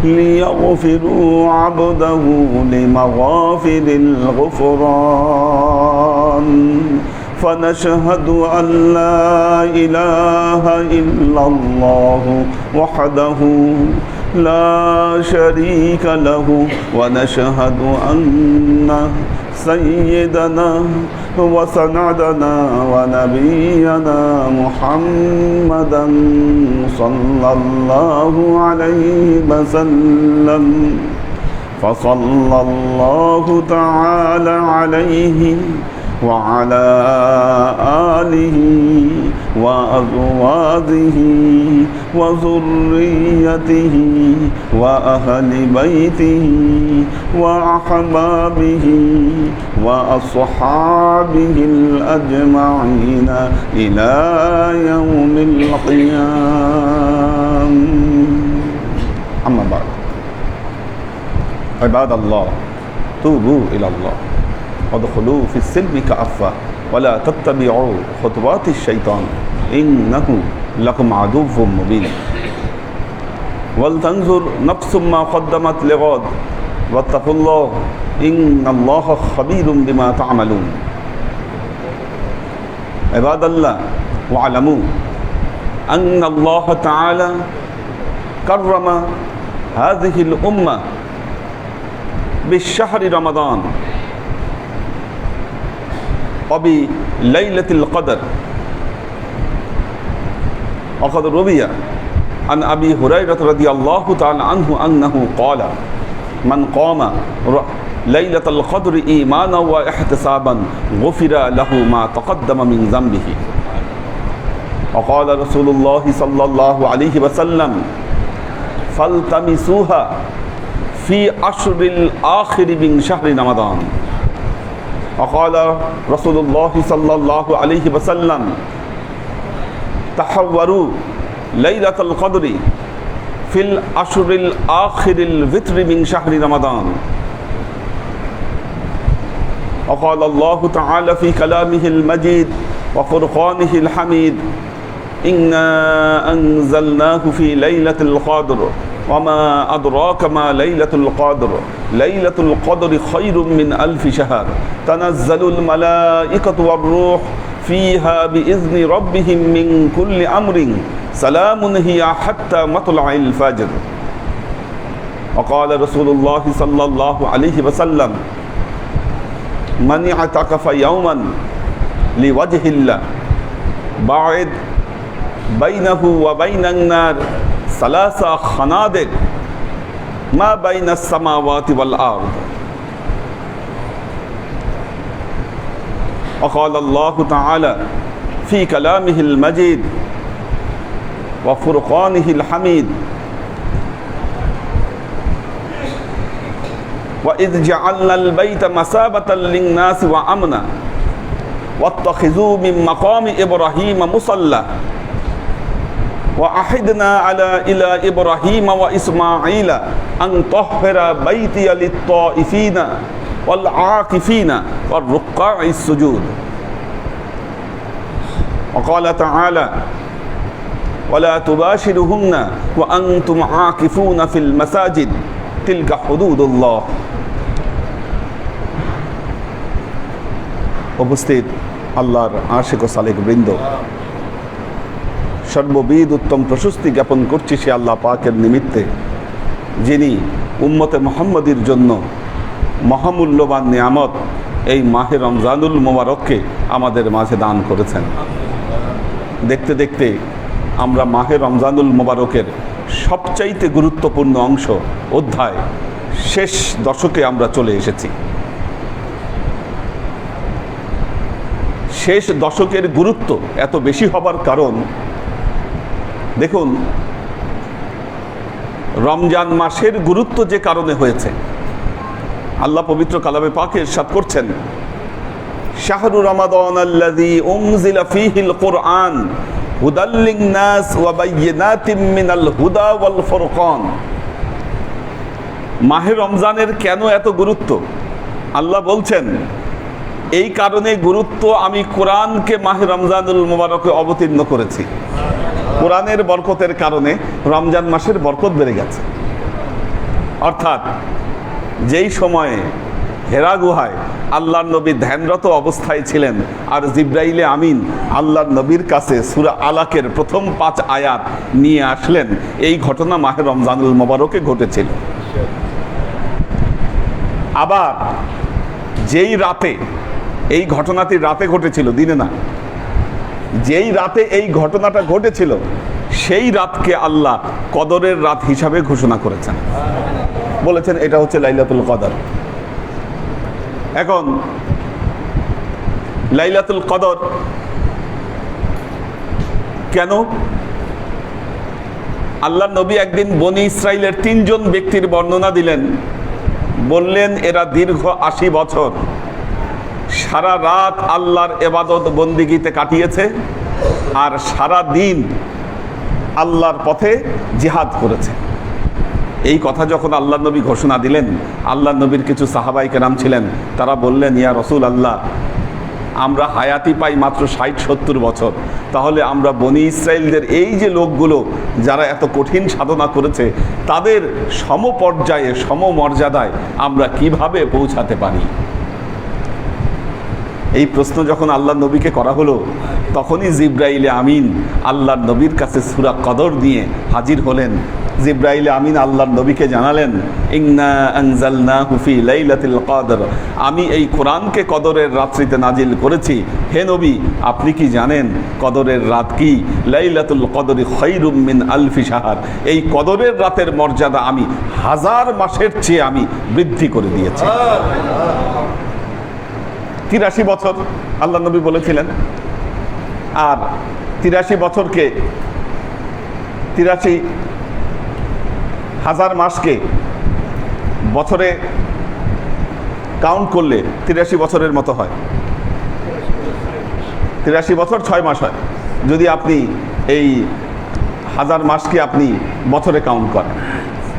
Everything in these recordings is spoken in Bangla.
ليغفروا عبده لمغافر الغفران فنشهد أن لا إله إلا الله وحده لا شريك له ونشهد أن سيدنا وسندنا ونبينا محمدا صلى الله عليه وسلم فصلى الله تعالى عليه وعلى آله وأزواجه وذريته وأهل بيته وأحبابه وأصحابه الأجمعين إلى يوم القيامة. أما بعد، عباد الله، توبوا إلى الله وادخلوا في السلم كافة ولا تتبعوا خطوات الشيطان إنه لكم عدو مبين. ولتنظر نفس ما قدمت لغد واتقوا الله إن الله خبير بما تعملون. عباد الله، واعلموا أن الله تعالى كرم هذه الأمة بالشهر رمضان وبليلة القدر. وقد روي عن أبي هريرة رضي الله تعالى عنه أنه قال: من قام ليلة القدر إيمانا واحتسابا غفر له ما تقدم من ذنبه. وقال رسول الله صلى الله عليه وسلم: فالتمسوها في عشر الآخر من شهر رمضان. وقال رسول الله صلى الله عليه وسلم: تحوروا ليلة القدر في العشر الآخر الوتر من شهر رمضان. وقال الله تعالى في كلامه المجيد وفرقانه الحميد: إنا أنزلناه في ليلة القدر وما أدراك ما ليلة القدر ليلة القدر خير من 1000 شهر تنزل الملائكة والروح فيها بإذن ربهم من كل أمر سلام هي حتى مطلع الفجر. وقال رسول الله صلى الله عليه وسلم: من اعتكف يوما لوجه الله باعد بينه وبين النار 3 خنادق ما بين السماوات والأرض. وقال الله تعالى في كلامه المجيد وفرقانه الحميد: وإذ جعلنا البيت مثابة للناس وأمنا واتخذوا من مقام إبراهيم مصلى وأحدنا إلى إبراهيم وإسماعيل أن طهر بيتي للطائفين والعاكفين والركع السجود. وقال تعالى: ولا تباشرهن وأنتم عاكفون في المساجد تلك حدود الله. উপস্থিত আল্লাহর আশিক ও সালেক বৃন্দ, সর্ববিধ উত্তম প্রশস্তি জ্ঞাপন করছি সে আল্লাহ পাকের নিমিত্তে, যিনি উম্মতে মুহাম্মদীর জন্য মহামূল্যবান নিয়ামত এই মাহে রমজানুল মোবারককে আমাদের মাঝে দান করেছেন। দেখতে দেখতে আমরা মাহে রমজানুল মোবারকের সবচাইতে গুরুত্বপূর্ণ অংশ অধ্যায় শেষ দশকে আমরা চলে এসেছি। শেষ দশকের গুরুত্ব এত বেশি হবার কারণ, দেখুন, রমজান মাসের গুরুত্ব যে কারণে হয়েছে, আল্লাহ পবিত্র কালামে পাকে ইরশাদ করছেন: শাহরু রমাদান আল্লাযী উনজিলা ফীহিল কুরআন হুদাল লিন-নাস ওয়া বায়্যিনাতিম মিনাল হুদা ওয়াল ফুরকান। মাহে রমজানের কেন এত গুরুত্ব? আল্লাহ বলছেন, এই কারণে গুরুত্ব, আমি কোরআনকে মাহে রমজানুল মুবারকে অবতীর্ণ করেছি। কোরআনের বরকতের কারণে রমজান মাসের বরকত বেড়ে গেছে। অর্থাৎ যেই সময়ে হেরা গুহায় আল্লাহর নবী ধ্যানরত অবস্থায় ছিলেন আর জিব্রাইলে আমিন আল্লাহর নবীর কাছে সূরা আলাকের প্রথম 5 আয়াত নিয়ে আসলেন, এই ঘটনা মাহে রমজানুল মোবারকে ঘটেছিল। আবার যেই রাতে এই ঘটনাটি রাতে ঘটেছিল, দিনে না, যেই রাতে এই ঘটনাটা ঘটেছিল সেই রাতকে আল্লাহ কদরের রাত হিসাবে ঘোষণা করেছেন, বলেছেন এটা হচ্ছে লাইলাতুল কদর। এখন লাইলাতুল কদর কেন? আল্লাহর নবী একদিন বনি ইসরাইলের 3 জন ব্যক্তির বর্ণনা দিলেন, বললেন এরা দীর্ঘ 80 বছর সারা রাত আল্লাহর ইবাদত বন্দিগিতে কাটিয়েছে আর সারা দিন আল্লাহর পথে জিহাদ করেছে। এই কথা যখন আল্লাহর নবী ঘোষণা দিলেন, আল্লাহর নবীর কিছু সাহাবায়ে কেরাম ছিলেন, তারা বললেন ইয়া রাসূল আল্লাহ, আমরা হায়াতি পাই মাত্র 60-70 বছর, তাহলে আমরা বনি ইসরাইলদের এই যে লোকগুলো যারা এত কঠিন সাধনা করেছে তাদের সমপর্যায়ে সমমর্যাদায় আমরা কিভাবে পৌঁছাতে পারি? এই প্রশ্ন যখন আল্লাহর নবীকে করা হলো, তখনই জিব্রাইলে আমিন আল্লাহর নবীর কাছে সূরা কদর দিয়ে হাজির হলেন। জিব্রাইলে আমিন আল্লাহর নবীকে জানালেন, ইন্না আনজালনাহু ফি লাইলাতিল কদর, আমি এই কোরআনকে কদরের রাত্রিতে নাজিল করেছি। হে নবী, আপনি কি জানেন কদরের রাত কি? লাইলাতুল কদরি খায়রুম মিন আলফি শাহর, এই কদরের রাতের মর্যাদা আমি 1000 মাসের চেয়ে আমি বৃদ্ধি করে দিয়েছি। 83 বছর আল্লাহ নবী বলেছিলেন, আর 83 বছরকে 83,000 মাসকে বছরে কাউন্ট করলে 83 বছরের মতো হয়। 83 বছর 6 মাস হয় যদি আপনি এই 1000 মাসকে আপনি বছরে কাউন্ট করেন।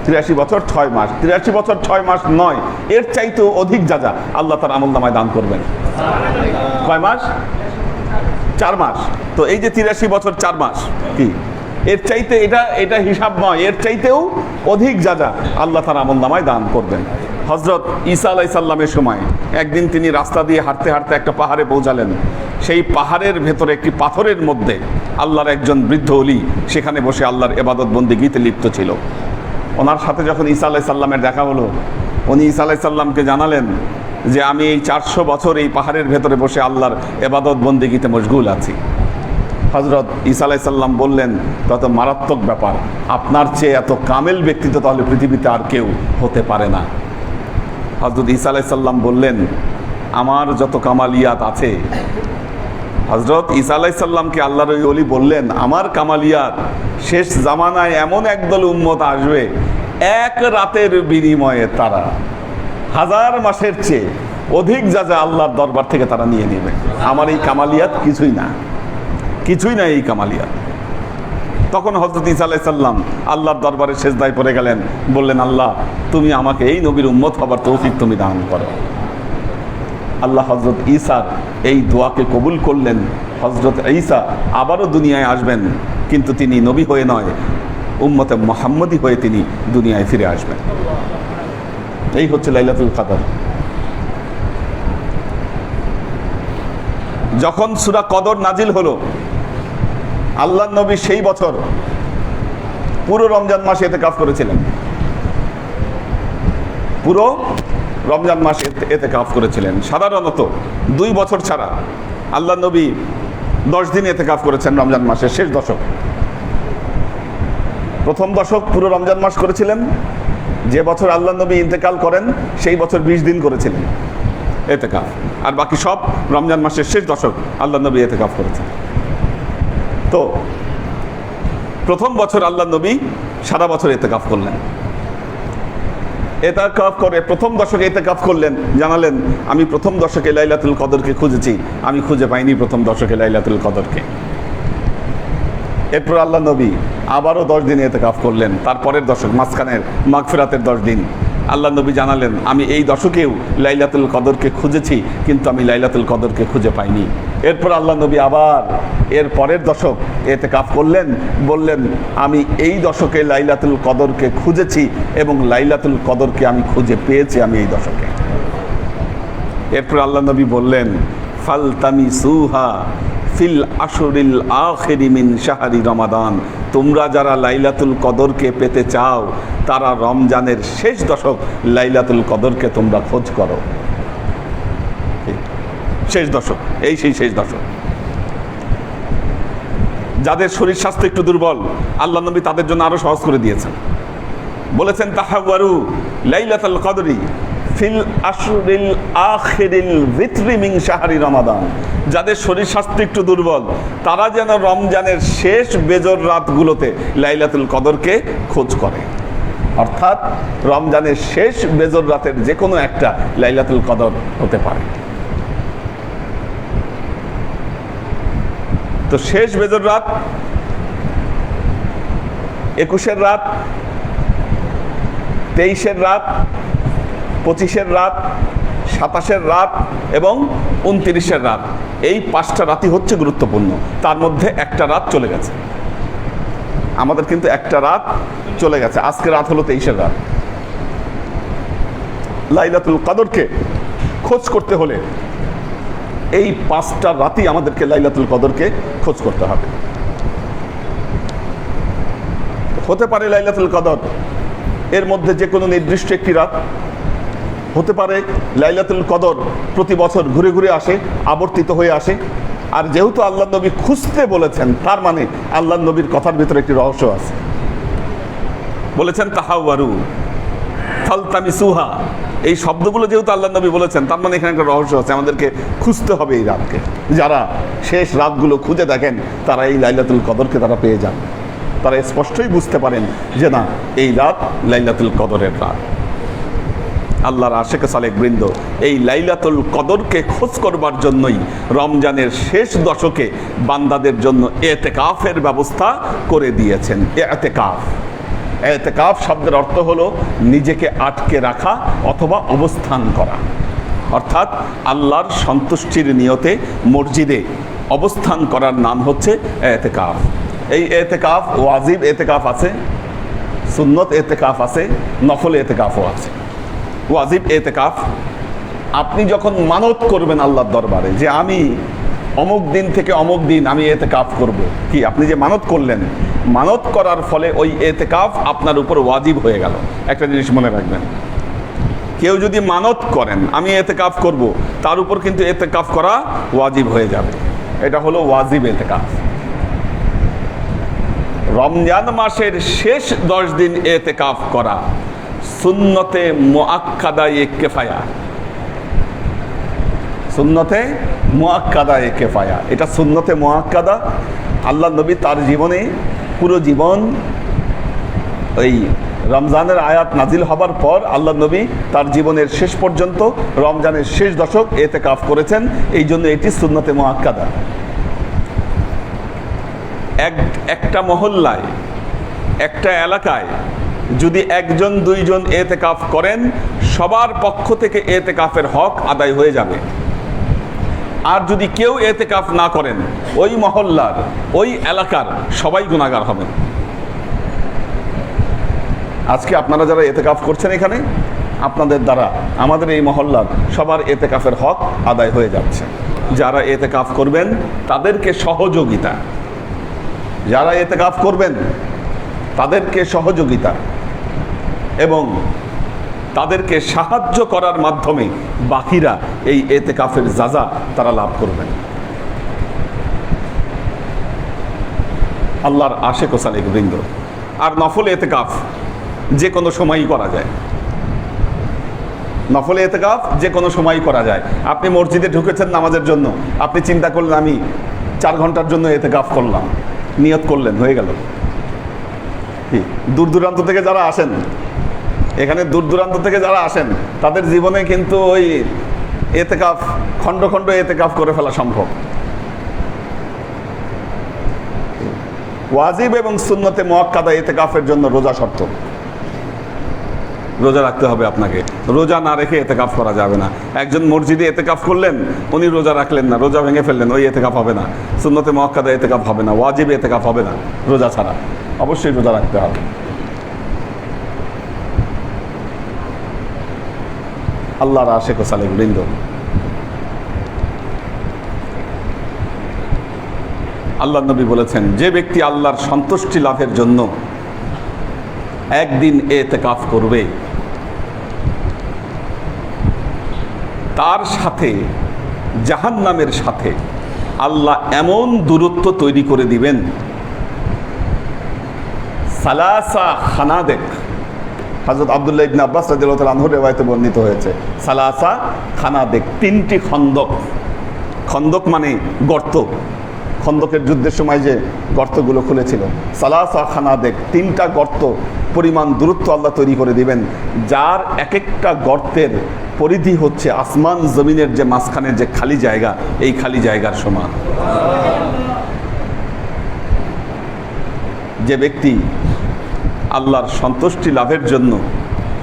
83 বছর 6 মাস, 83 বছর 6 মাস নয়, এর চাইতেও অধিক যা যা আল্লাহ তার আমলনামায় দান করবেন। কয় মাস? 4 মাস। তো এই যে 83 বছর 4 মাস কি, এর চাইতে এটা হিসাব নয়, এর চাইতেও অধিক যা যা আল্লাহ তার আমলনামায় দান করবেন। হযরত ঈসা আলাইহিস সালামের সময় একদিন তিনি রাস্তা দিয়ে হাঁটতে হাঁটতে একটা পাহাড়ে পৌঁছালেন। সেই পাহাড়ের ভেতরে একটি পাথরের মধ্যে আল্লাহর একজন বৃদ্ধ ওলি সেখানে বসে আল্লাহর ইবাদত বন্দেগীতে লিপ্ত ছিল। ওনার সাথে যখন ঈসা আলাইহিস সালামের দেখা হলো, উনি ঈসা আলাইহিস সালামকে জানালেন যে আমি এই 400 বছর এই পাহাড়ের ভেতরে বসে আল্লাহর ইবাদত বন্দেগীতে মশগুল আছি। হযরত ঈসা আলাইহিস সালাম বললেন, তত মারাত্মক ব্যাপার, আপনার চেয়ে এত কামেল ব্যক্তি তো তাহলে পৃথিবীতে আর কেউ হতে পারে না। হযরত ঈসা আলাইহিস সালাম বললেন, আমার যত কামালিয়াত আছে। হযরত ঈসা আলাইহিস সালামকে আল্লাহর ওই ওলি বললেন, আমার কামালিয়াত শেষ জামানায় এমন একদল উম্মত আসবে, এক রাতের বিনিময়ে তারা 1000 মাসের চেয়ে অধিক যা যা আল্লাহর দরবার থেকে তারা নিয়ে নেবে। আমার এই কামালিয়াত কিছুই না, কিছুই না এই কামালিয়াত। তখন হযরত ঈসা আলাইহিস সালাম আল্লাহর দরবারে সেজদায় পড়ে গেলেন, বললেন, আল্লাহ তুমি আমাকে এই নবীর উম্মত হবার তৌফিক তুমি দান করো। আল্লাহ হযরত ঈসার এই দোয়াকে কবুল করলেন। হযরত ঈসা আবারও দুনিয়ায় আসবেন, কিন্তু তিনি নবী হয়ে নয়, উম্মতে মুহাম্মদী হয়ে তিনি দুনিয়ায় ফিরে আসবেন। এই হচ্ছে লাইলাতুল কদর। যখন সূরা কদর নাজিল হলো, আল্লাহর নবী সেই বছর পুরো রমজান মাস ইতিকাফ করেছিলেন। পুরো রমজান মাস ইতিকাফ করেছিলেন। সাধারণত 2 বছর ছাড়া আল্লাহর নবী 10 দিন ইতিকাফ করেছেন রমজান মাসের শেষ দশক। প্রথম দশক পুরো রমজান মাস করেছিলেন। যে বছর আল্লাহর নবী ইন্তেকাল করেন সেই বছর 20 দিন করেছিলেন ইতিকাফ, আর বাকি সব রমজান মাসের শেষ দশক আল্লাহর নবী ইতিকাফ করেছেন। তো প্রথম বছর আল্লাহর নবী সারা বছর ইতিকাফ করলেন। ইতিকাফ করে প্রথম দশকে ইতিকাফ করলেন, জানালেন আমি প্রথম দশকে লাইলাতুল কদরকে খুঁজেছি, আমি খুঁজে পাইনি প্রথম দশকে লাইলাতুল কদরকে। এরপর আল্লাহ নবী আবারও 10 দিন ইতিকাফ করলেন। তারপরের দশক, মাঝখানের মাগফিরাতের 10 দিন, আল্লাহ নবী জানালেন, আমি এই দশকেও লাইলাতুল কদরকে খুঁজেছি, কিন্তু আমি লাইলাতুল কদরকে খুঁজে পাইনি। এরপর আল্লাহ নবী আবার এর পরের দশক ইতিকাফ করলেন, বললেন, আমি এই দশকে লাইলাতুল কদরকে খুঁজেছি এবং লাইলাতুল কদরকে আমি খুঁজে পেয়েছি আমি এই দশকে। এরপর আল্লাহ নবী বললেন, ফালতামিসুহা ফিল আশরিল আখিরি মিন শাহরি রমাদান, তোমরা যারা লাইলাতুল কদরকে পেতে চাও তারা রমজানের শেষ দশক লাইলাতুল কদরকে তোমরা খোঁজ করো। শেষ দশক, এই সেই শেষ দশক। যাদের শরীর স্বাস্থ্য একটু দুর্বল, আল্লাহ নবী তাদের জন্য আরো সহজ করে দিয়েছেন, বলেছেন, তাহাওয়ারু লাইলাতুল কদরি ফিল আশরিল আখিরিল ভিতরি মিন শাহরি রমাদান। যাদের শরীর স্বাস্থ্য একটু দুর্বল তারা যেন রমজানের শেষ বেজর রাতগুলোতে লাইলাতুল কদরকে খোঁজ করে। অর্থাৎ রমজানের শেষ বেজর রাতের যে কোনো একটা লাইলাতুল কদর হতে পারে। তো শেষ বেজর রাত, 21-এর রাত, 23-এর রাত, 25-এর রাত, 27-এর রাত এবং 29-এর রাত, এই 5টা রাতই হচ্ছে গুরুত্বপূর্ণ। তার মধ্যে একটা রাত চলে গেছে, আমাদের কিন্তু একটা রাত চলে গেছে। আজকে রাত হলো 23-এর রাত। লাইলাতুল কদরকে খোঁজ করতে হলে এই 5টা রাতই আমাদেরকে লাইলাতুল কদরকে খোঁজ করতে হবে। হতে পারে লাইলাতুল কদর এর মধ্যে যে কোনো নির্দিষ্ট একটি রাত, হতে পারে লাইলাতুল কদর প্রতি বছর ঘুরে ঘুরে আসে, আবর্তিত হয়ে আসে। আর যেহেতু আল্লাহ নবী খুঁজতে বলেছেন, তার মানে আল্লাহ নবীর কথার ভিতরে একটি রহস্য আছে। বলেছেন তাহাওয়ারু ফালতামিসুহা, এই শব্দগুলো যেহেতু আল্লাহ নবী বলেছেন, তার মানে এখানে একটা রহস্য আছে। আমাদেরকে খুঁজতে হবে এই রাতকে। যারা শেষ রাতগুলো খুঁজে দেখেন তারা এই লাইলাতুল কদরকে তারা পেয়ে যান। তারা স্পষ্টই বুঝতে পারেন যে না, এই রাত লাইলাতুল কদরের রাত। আল্লাহর আশিক সালেক বৃন্দ এই লাইলাতুল কদরকে খোঁজ করবার জন্যই রমজানের শেষ দশকে বান্দাদের জন্য ইতিকাফের ব্যবস্থা করে দিয়েছেন। ইতিকাফ শব্দের অর্থ হলো নিজেকে আটকে রাখা অথবা অবস্থান করা। অর্থাৎ আল্লাহর সন্তুষ্টির নিয়তে মসজিদে অবস্থান করার নাম হচ্ছে ইতিকাফ। এই ইতিকাফ ওয়াজিব ইতিকাফ আছে, সুন্নত ইতিকাফ আছে, নফল ইতিকাফও আছে। ওয়াজিব ইতিকাফ, আপনি যখন মানত করবেন আল্লাহর দরবারে যে আমি অমুক দিন থেকে অমুক দিন আমি ইতিকাফ করব, কি আপনি যে মানত করলেন, মানত করার ফলে ওই ইতিকাফ আপনার উপর ওয়াজিব হয়ে গেল। একটা জিনিস মনে রাখবেন, কেউ যদি মানত করেন আমি ইতিকাফ করব, তার উপর কিন্তু ইতিকাফ করা ওয়াজিব হয়ে যাবে। এটা হলো ওয়াজিব ইতিকাফ। রমজান মাসের শেষ 10 দিন ইতিকাফ করা সুন্নতে মুআক্কাদায়ে কিফায়া। সুন্নতে মুআক্কাদায়ে কিফায়া, এটা সুন্নতে মুআক্কাদা। আল্লাহ নবী তার জীবনে পুরো জীবন ওই রমজানের আয়াত নাজিল হবার পর আল্লাহ নবী তার জীবনের শেষ পর্যন্ত রমজানের শেষ দশক ইতিকাফ করেছেন। এই জন্য এটি সুন্নতে মুআক্কাদা। একটা মহল্লায়, একটা এলাকায় যদি 1-2 ইতিকাফ করেন, সবার পক্ষ থেকে ইতিকাফের হক আদায় হয়ে যাবে। আর যদি কেউ ইতিকাফ না করেন, ওই মহল্লার, ওই এলাকার সবাই গুনাহগার হবেন। আজকে আপনারা যারা ইতিকাফ করছেন এখানে, আপনাদের দ্বারা আমাদের এই মহল্লার সবার ইতিকাফের হক আদায় হয়ে যাচ্ছে। যারা ইতিকাফ করবেন তাদেরকে সহযোগিতা, যারা ইতিকাফ করবেন তাদেরকে সহযোগিতা এবং তাদেরকে সাহায্য করার মাধ্যমে বাকিরা এই ইতিকাফের যাজা তারা লাভ করবেন। আল্লাহর আশিক ও সালেক বৃন্দ, আর নফল ইতিকাফ যে কোনো সময়ই করা যায়। নফল ইতিকাফ যে কোনো সময়ই করা যায়। আপনি মসজিদে ঢুকেছেন নামাজের জন্য, আপনি চিন্তা করলেন আমি 4 ঘন্টার জন্য ইতিকাফ করলাম, নিয়ত করলেন, হয়ে গেল। দূর দূরান্ত থেকে যারা আসেন, এখানে দূর দূরান্ত থেকে যারা আসেন, তাদের জীবনে কিন্তু ওই ইতিকাফ খণ্ড খণ্ড ইতিকাফ করে ফেলা সম্ভব। ওয়াজিব এবং সুন্নতে মুআক্কাদা ইতিকাফের জন্য রোজা শর্ত। রোজা রাখতে হবে আপনাকে। রোজা না রেখে এতেকাফ করা যাবে না। একজন মসজিদে এতেকাফ করলেন, উনি রোজা রাখলেন না, রোজা ভেঙে ফেললেন, ওই এতেকাফ হবে না। সুন্নতে মুআক্কাদা এতেকাফ হবে না, ওয়াজিবে এতেকাফ হবে না রোজা ছাড়া। অবশ্যই রোজা রাখতে হবে। আল্লাহর আশিক ও সালেক বৃন্দ, আল্লাহ নবী বলেছেন, যে ব্যক্তি আল্লাহর সন্তুষ্টি লাভের জন্য একদিন এতেকাফ করবে, তার সাথে জাহান্নামের সাথে আল্লাহ এমন দূরত্ব তৈরি করে দিবেন, সালাসা খানাদেক। হযরত আব্দুল্লাহ ইবনে আব্বাস রাদিয়াল্লাহু তাআলা আনহু রিওয়ায়াতে বর্ণিত হয়েছে, সালাসা খানাদেক, তিনটি খন্দক। খন্দক মানে গর্ত। খন্দকের যুদ্ধের সময় যে গর্তগুলো খুলেছিল, সালাসা খানাদেক, তিনটা গর্ত পরিমাণ দূরত্ব আল্লাহ তৈরি করে দিবেন, যার এক একটা গর্তের পরিধি হচ্ছে আসমান জমিনের যে মাঝখানের যে খালি জায়গা, এই খালি জায়গার সমান। যে ব্যক্তি আল্লাহর সন্তুষ্টি লাভের জন্য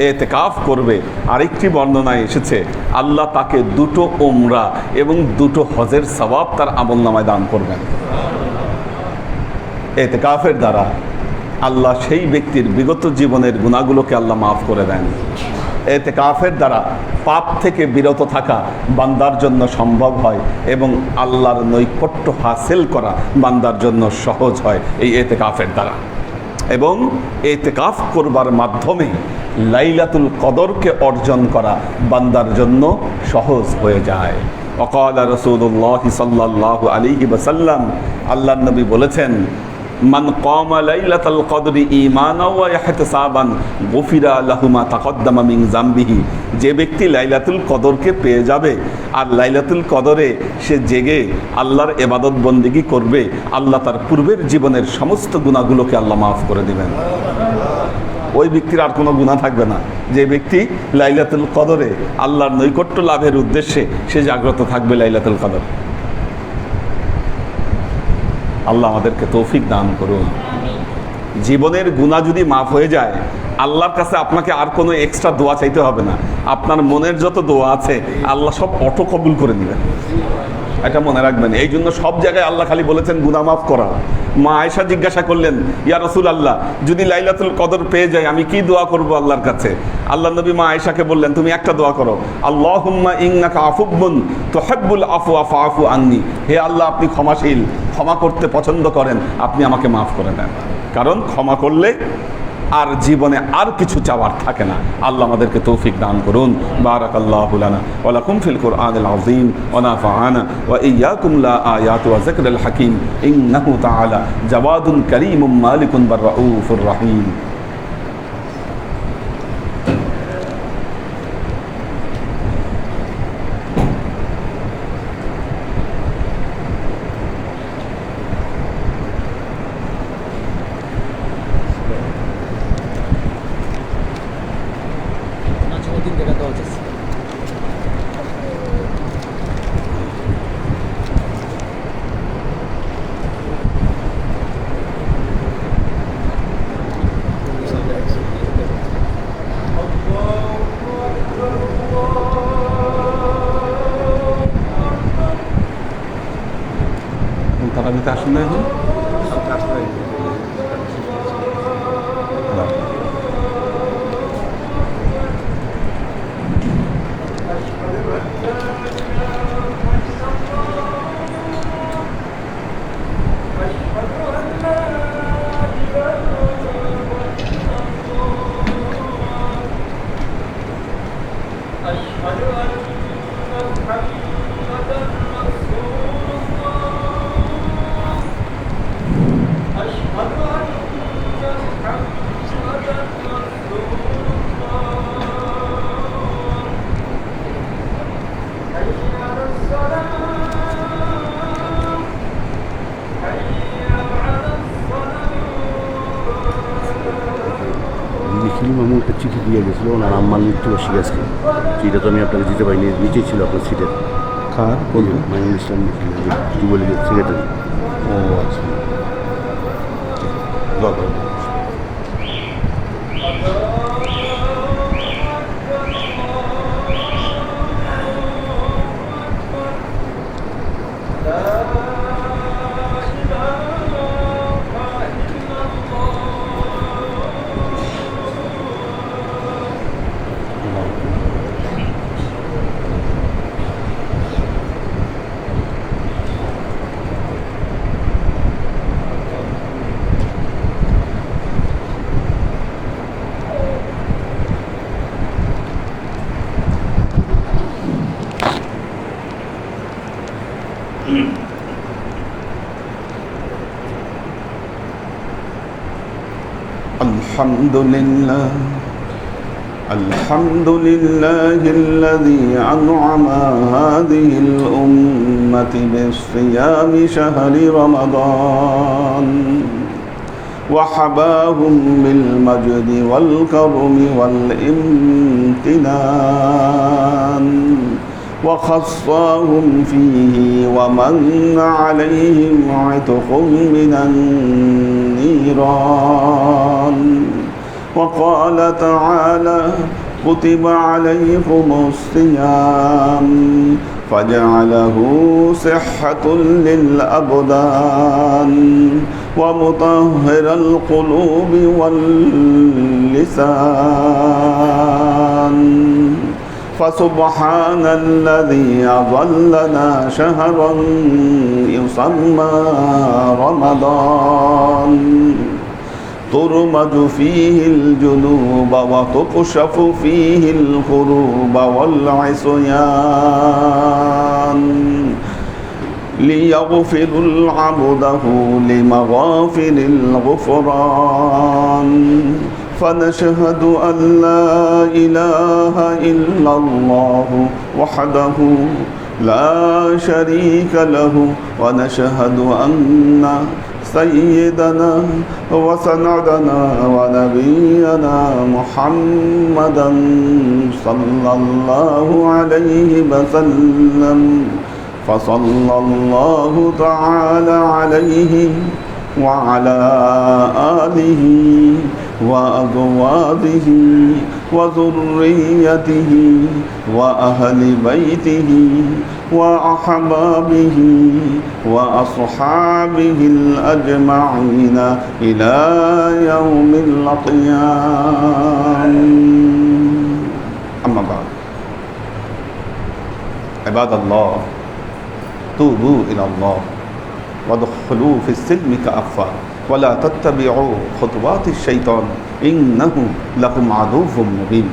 এতেকাফ করবে, আরেকটি বর্ণনায় এসেছে আল্লাহ তাকে 2টো উমরা এবং 2টো হজের সওয়াব তার আমলনামায় দান করবেন। এতেকাফের দ্বারা আল্লাহ সেই ব্যক্তির বিগত জীবনের গুনাহগুলোকে আল্লাহ মাফ করে দেন। এতেকাফের দ্বারা পাপ থেকে বিরত থাকা বান্দার জন্য সম্ভব হয় এবং আল্লাহর নৈকট্য হাসিল করা বান্দার জন্য সহজ হয় এই এতেকাফের দ্বারা। এবং এতেকাফ করবার মাধ্যমে লাইলাতুল কদরকে অর্জন করা বান্দার জন্য সহজ হয়ে যায়। ওয়াকালা রাসূলুল্লাহ সাল্লাল্লাহু আলাইহি ওয়াসাল্লাম, আল্লাহর নবী বলেছেন, মান কামা লাইলাতুল কদরি ঈমানাও ওয়া ইহতিসাবান গুফিরা লাহু মা তাকদ্দামা মিন যামবিহি। যে ব্যক্তি লাইলাতুল কদরকে পেয়ে যাবে আর লাইলাতুল কদরে সে জেগে আল্লাহর ইবাদত বন্দেগী করবে, আল্লাহ তার পূর্বের জীবনের সমস্ত গুনাহগুলোকে আল্লাহ মাফ করে দিবেন। ওই ব্যক্তির আর কোনো গুনাহ থাকবে না। যে ব্যক্তি লাইলাতুল কদরে আল্লাহর নৈকট্য লাভের উদ্দেশ্যে সে জাগ্রত থাকবে লাইলাতুল কদর। আল্লাহ আমাদেরকে তৌফিক দান করুন। জীবনের গুনাহ যদি মাফ হয়ে যায়, আল্লাহর কাছে আপনাকে আর কোনো এক্সট্রা দোয়া চাইতে হবে না। আপনার মনের যত দোয়া আছে আল্লাহ সব অটো কবুল করে নেবেন, এটা মনে রাখবেন। এই জন্য সব জায়গায় আল্লাহ খালি বলেছেন গুনাহ মাফ করা। মা আয়েশা জিজ্ঞাসা করলেন, ইয়া রাসূলুল্লাহ, যদি লাইলাতুল কদর পেয়ে যাই আমি কি দোয়া করব আল্লাহর কাছে? আল্লাহ নবী মা আয়েশাকে বললেন, তুমি একটা দোয়া করো, আল্লাহুম্মা ইন্নাকা আফুবুন তুহিব্বুল আফওয়া ফাআফু আন্নি। হে আল্লাহ, আপনি ক্ষমাশীল, ক্ষমা করতে পছন্দ করেন, আপনি আমাকে মাফ করে দেন। কারণ ক্ষমা করলে আর জীবনে আর কিছু চাওয়ার থাকে না। আল্লাহ আমাদেরকে তৌফিক দান করুন। বারাকাল্লাহু লানা ওয়া লাকুম ফিল কুরআনিল আযীম ওয়া নাফা'ানা ওয়া ইয়্যাকুম লা আয়াতু ওয়া যিকরিল হাকীম ইন্নাহু তাআলা জাওয়াদুন কারীমুম মালিকুন বার রাউফুর রহিম। তারাবিতে আসুন না এখন? মামু একটা চিঠি দিয়ে গেছিলো ওনার আম্মার মৃত্যুবার্ষিকী আজকে। চিঠিটা তো আমি আপনাকে দিতে পারিনি, নিচেই ছিল আপনার সিটের। কার? মাইনুল ইসলাম যুবলীগের সেক্রেটারি। ও আচ্ছা। الحمد لله الحمد لله الذي أنعم هذه الأمة بالصيام شهر رمضان وحباهم بالمجد والكرم والامتنان وخصاهم فيه ومن عليهم عتق من النيران وقال تعالى كتب عليكم الصيام فجعله صحة للأبدان ومطهر القلوب واللسان فسبحان الذي أظلنا شهرا يسمى رمضان ترمج فيه الجنوب وتكشف فيه الكروب والعصيان ليغفر عبده لمغافر الغفران فنشهد أن لا إله إلا الله وحده لا شريك له ونشهد أن سيدنا وسندنا ونبينا محمدا صلى الله عليه وسلم فصلى الله تعالى عليه وعلى آله وأزواجه وذريته وأهل بيته وأحبابه وأصحابه الأجمعين إلى يوم القيامة أما بعد عباد الله توبوا إلى الله وادخلوا في السلم كافة ولا تتبعوا خطوات الشيطان إنه لكم عدو مبين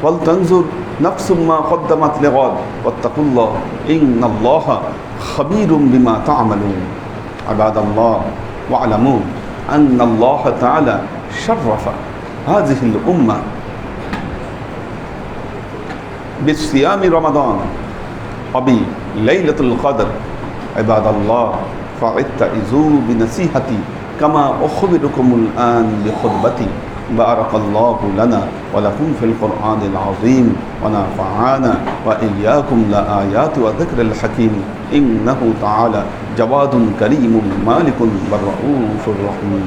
ولتنظر نفس ما قدمت لغد واتقوا الله إن الله خبير بما تعملون عباد الله واعلموا أن الله تعالى شرف هذه الأمة بصيام رمضان وبليلة القدر عباد الله فاتعظوا بنصيحتي كما أخبركم الآن بخطبتي بارك الله لنا ولكم في القرآن العظيم ونفعنا وإياكم لآيات وذكر الحكيم إنه تعالى جواد كريم مالك بالرؤوف الرحيم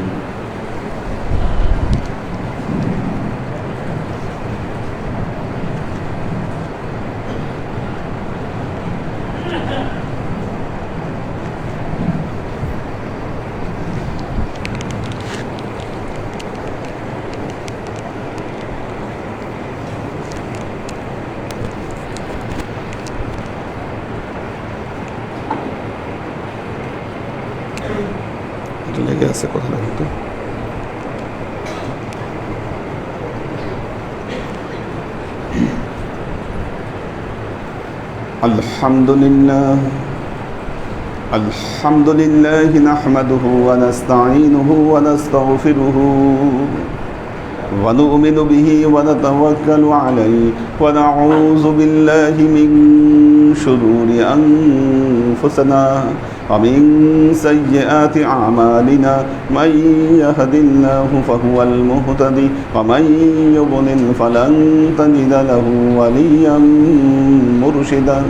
লেগে আছে কথা কিন্তু الحمد لله نحمده ونستعينه ونستغفره ونؤمن به ونتوكل عليه ونعوذ بالله من شرور أنفسنا ومن سيئات أعمالنا من يهد الله فهو المهتدي ومن يضلل فلن تجد له وليا مرشدا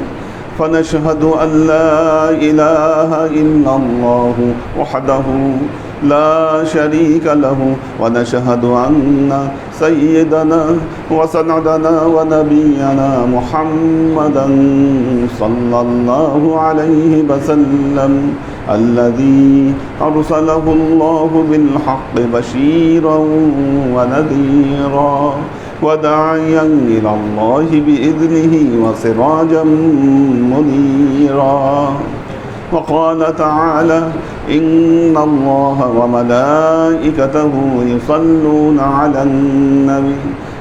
فنشهد أن لا إله إلا الله وحده لا شريك له ونشهد أن سيدنا وسندنا ونبينا محمدا صلى الله عليه وسلم الذي أرسله الله بالحق بشيرا ونذيرا وداعيا إلى الله بإذنه وسراجا منيرا وقال تعالى إن الله وملائكته يصلون على النبي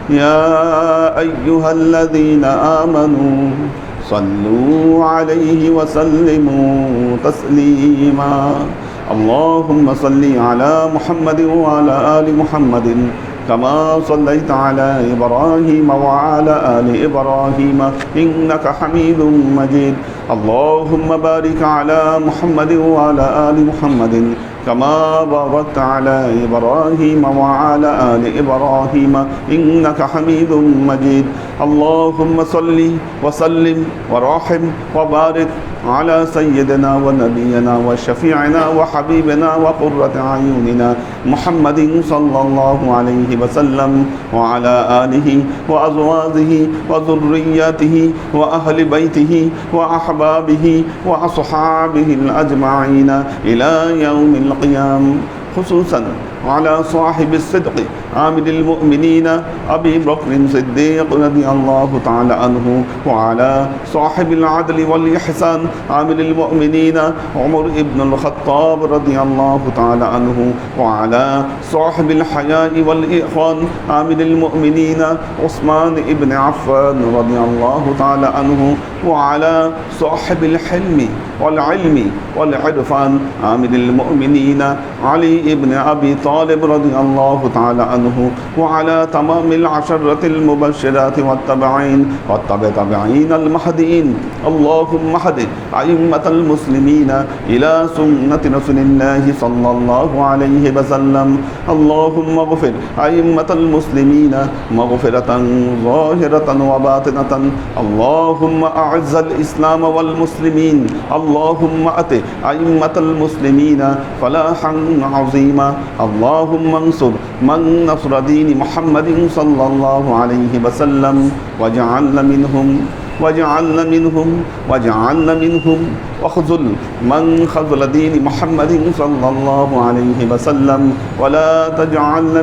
يا أيها الذين آمنوا صلوا عليه وسلموا تسليما اللهم صل على محمد وعلى آل محمد كما صليت على إبراهيم وعلى آل إبراهيم إنك حميد مجيد اللهم بارك على محمد وعلى آل محمد كما باركت على إبراهيم وعلى آل إبراهيم إنك حميد مجيد اللهم صل وسلم ورحم وبارك على سيدنا ونبينا وشفيعنا وحبيبنا وقرة أعيننا محمد صلى الله عليه وسلم وعلى آله وأزواجه وذرياته وأهل بيته وأحبابه وأصحابه الأجمعين إلى يوم القيامة خصوصا على صاحب الصدق عامل المؤمنين أبي بكر الصديق رضي الله تعالى عنه وعلى صاحب العدل والإحسان عامل المؤمنين عمر بن الخطاب رضي الله تعالى عنه وعلى صاحب الحياء والإخوان عامل المؤمنين عثمان بن عفان رضي الله تعالى عنه وعلى صاحب الحلم والعلم والعرفان عامل المؤمنين علي بن أبي طالب رضي الله تعالى عنه وعلى تمام العشرة المبشرات والتابعين المهديين اللهم اهد أئمة المسلمين إلى سنة رسول الله صلى الله عليه وسلم اللهم اغفر أئمة المسلمين مغفرة ظاهرة وباطنة اللهم أعز الإسلام والمسلمين اللهم أت أئمة المسلمين فلاحا عظيما اللهم انصر من نصر دين محمد صلى الله عليه وسلم واجعلنا منهم واخذل من خذل دين محمد صلى الله عليه وسلم ولا تجعلنا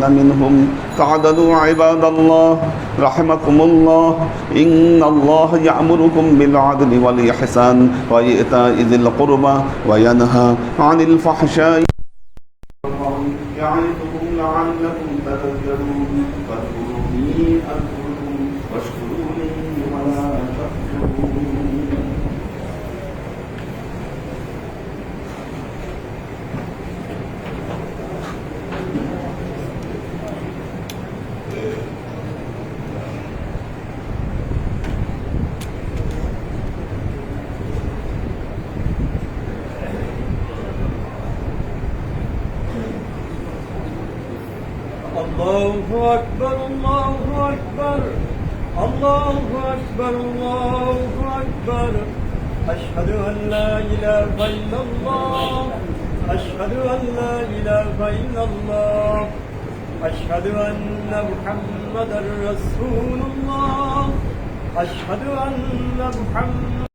منهم تعدلوا عباد الله رحمكم الله إن الله يأمركم بالعدل والإحسان وإيتاء ذي القربى وينهى عن الفحشاء يعظكم لعلكم تذكرون فاذكروني أذكركم واشكروا لي ولا تكفرون الله أكبر الله أكبر الله أكبر الله أكبر أشهد أن لا إله إلا الله أشهد أن لا إله إلا الله أشهد أن محمدا رسول الله أشهد أن محمدا